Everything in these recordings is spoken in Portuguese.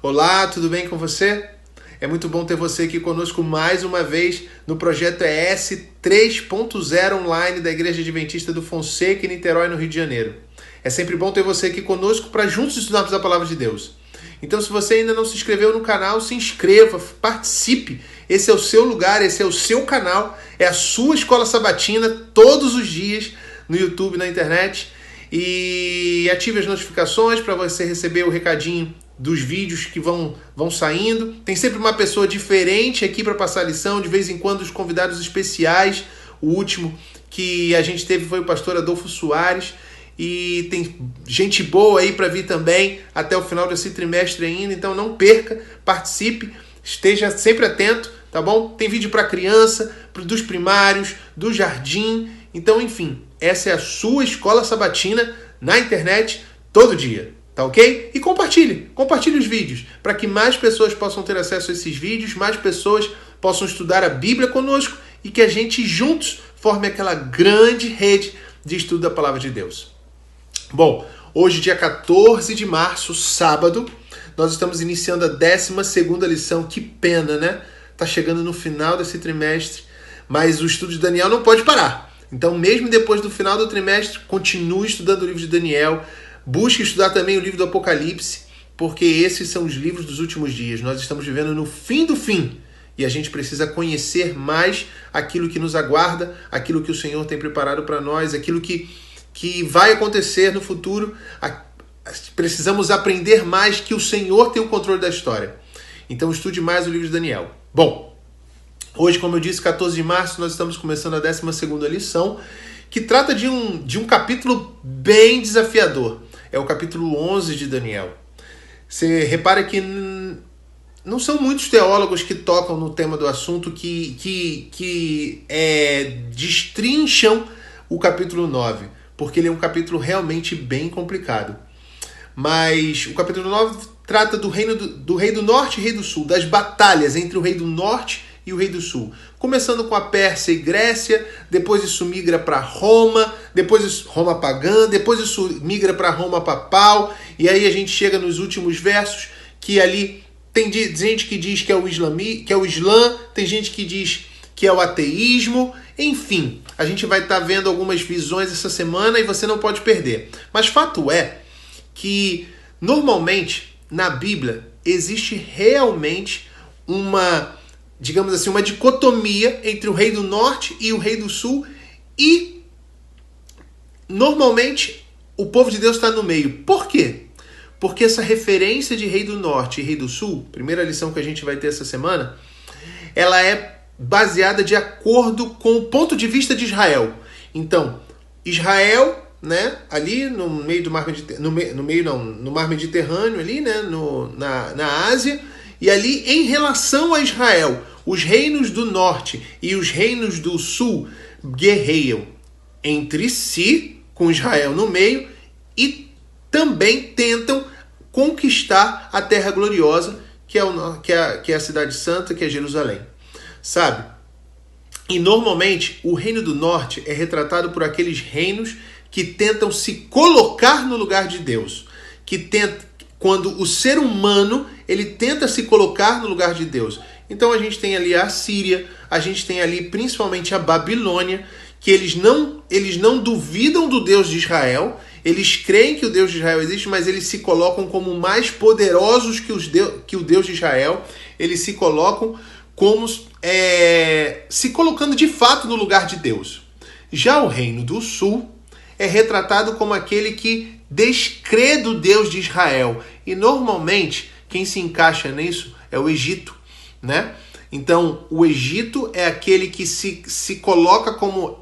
Olá, tudo bem com você? É muito bom ter você aqui conosco mais uma vez no projeto ES 3.0 online da Igreja Adventista do Fonseca, em Niterói, no Rio de Janeiro. É sempre bom ter você aqui conosco para juntos estudarmos a Palavra de Deus. Então, se você ainda não se inscreveu no canal, se inscreva, participe. Esse é o seu lugar, esse é o seu canal, é a sua escola sabatina todos os dias no YouTube, na internet. E ative as notificações para você receber o recadinho dos vídeos que vão saindo. Tem sempre uma pessoa diferente aqui para passar a lição, de vez em quando os convidados especiais. O último que a gente teve foi o pastor Adolfo Soares. E tem gente boa aí para vir também até o final desse trimestre ainda. Então não perca, participe, esteja sempre atento, tá bom? Tem vídeo para criança, dos primários, do jardim. Então, enfim, essa é a sua escola sabatina na internet todo dia. Tá ok? E compartilhe os vídeos, para que mais pessoas possam ter acesso a esses vídeos, mais pessoas possam estudar a Bíblia conosco e que a gente juntos forme aquela grande rede de estudo da Palavra de Deus. Bom, hoje, dia 14 de março, sábado, nós estamos iniciando a 12ª lição. Que pena, né? Tá chegando no final desse trimestre, mas o estudo de Daniel não pode parar. Então, mesmo depois do final do trimestre, continue estudando o livro de Daniel. Busque estudar também o livro do Apocalipse, porque esses são os livros dos últimos dias. Nós estamos vivendo no fim do fim e a gente precisa conhecer mais aquilo que nos aguarda, aquilo que o Senhor tem preparado para nós, aquilo que vai acontecer no futuro. Precisamos aprender mais que o Senhor tem o controle da história. Então estude mais o livro de Daniel. Bom, hoje, como eu disse, 14 de março, nós estamos começando a 12ª lição, que trata de um capítulo bem desafiador. É o capítulo 11 de Daniel. Você repara que não são muitos teólogos que tocam no tema do assunto que destrincham o capítulo 9, porque ele é um capítulo realmente bem complicado. Mas o capítulo 9 trata do rei do norte e rei do sul, das batalhas entre o rei do norte e o rei do sul. Começando com a Pérsia e Grécia, depois isso migra para Roma, depois isso, Roma pagã, depois isso migra para Roma papal, e aí a gente chega nos últimos versos, que ali tem gente que diz que é o Islã, tem gente que diz que é o ateísmo, enfim, a gente vai estar vendo algumas visões essa semana e você não pode perder. Mas fato é que, normalmente, na Bíblia, existe realmente uma dicotomia entre o rei do norte e o rei do sul, e normalmente o povo de Deus está no meio. Por quê? Porque essa referência de rei do norte e rei do sul, primeira lição que a gente vai ter essa semana, ela é baseada de acordo com o ponto de vista de Israel. Então, Israel, né, ali no meio do mar Mediterrâneo, no mar Mediterrâneo, ali, né, na Ásia, e ali em relação a Israel, os reinos do norte e os reinos do sul guerreiam entre si, com Israel no meio, e também tentam conquistar a terra gloriosa, que é a cidade santa, que é Jerusalém. Sabe? E normalmente o reino do norte é retratado por aqueles reinos que tentam se colocar no lugar de Deus, quando o ser humano ele tenta se colocar no lugar de Deus. Então a gente tem ali a Síria, a gente tem ali principalmente a Babilônia, que eles não duvidam do Deus de Israel, eles creem que o Deus de Israel existe, mas eles se colocam como mais poderosos que o Deus de Israel, eles se colocam como se colocando de fato no lugar de Deus. Já o reino do sul é retratado como aquele que descrê do Deus de Israel. E normalmente quem se encaixa nisso é o Egito, né? Então o Egito é aquele que se coloca como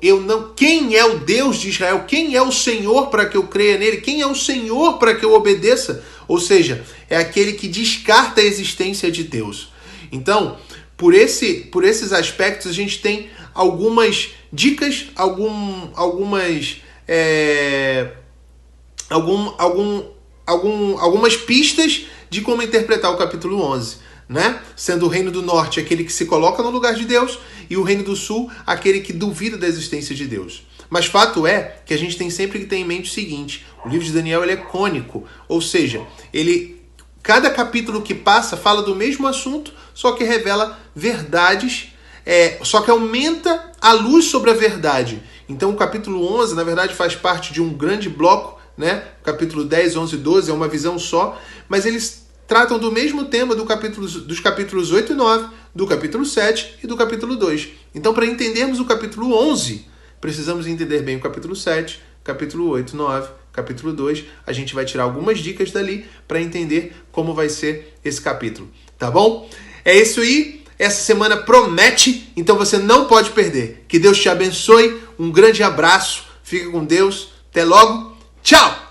quem é o Deus de Israel? Quem é o Senhor para que eu creia nele? Quem é o Senhor para que eu obedeça? Ou seja, é aquele que descarta a existência de Deus. Então, por esses aspectos, a gente tem algumas dicas, algumas pistas de como interpretar o capítulo 11, né? Sendo o reino do norte aquele que se coloca no lugar de Deus e o reino do sul aquele que duvida da existência de Deus. Mas fato é que a gente tem sempre que ter em mente o seguinte: o livro de Daniel ele é cônico, ou seja, Cada capítulo que passa fala do mesmo assunto, só que revela verdades, só que aumenta a luz sobre a verdade. Então o capítulo 11, na verdade, faz parte de um grande bloco, né? O capítulo 10, 11 e 12 é uma visão só, mas eles tratam do mesmo tema dos capítulos 8 e 9, do capítulo 7 e do capítulo 2. Então, para entendermos o capítulo 11, precisamos entender bem o capítulo 7, capítulo 8, 9, capítulo 2. A gente vai tirar algumas dicas dali para entender como vai ser esse capítulo. Tá bom? É isso aí. Essa semana promete, então você não pode perder. Que Deus te abençoe. Um grande abraço. Fica com Deus. Até logo. Tchau!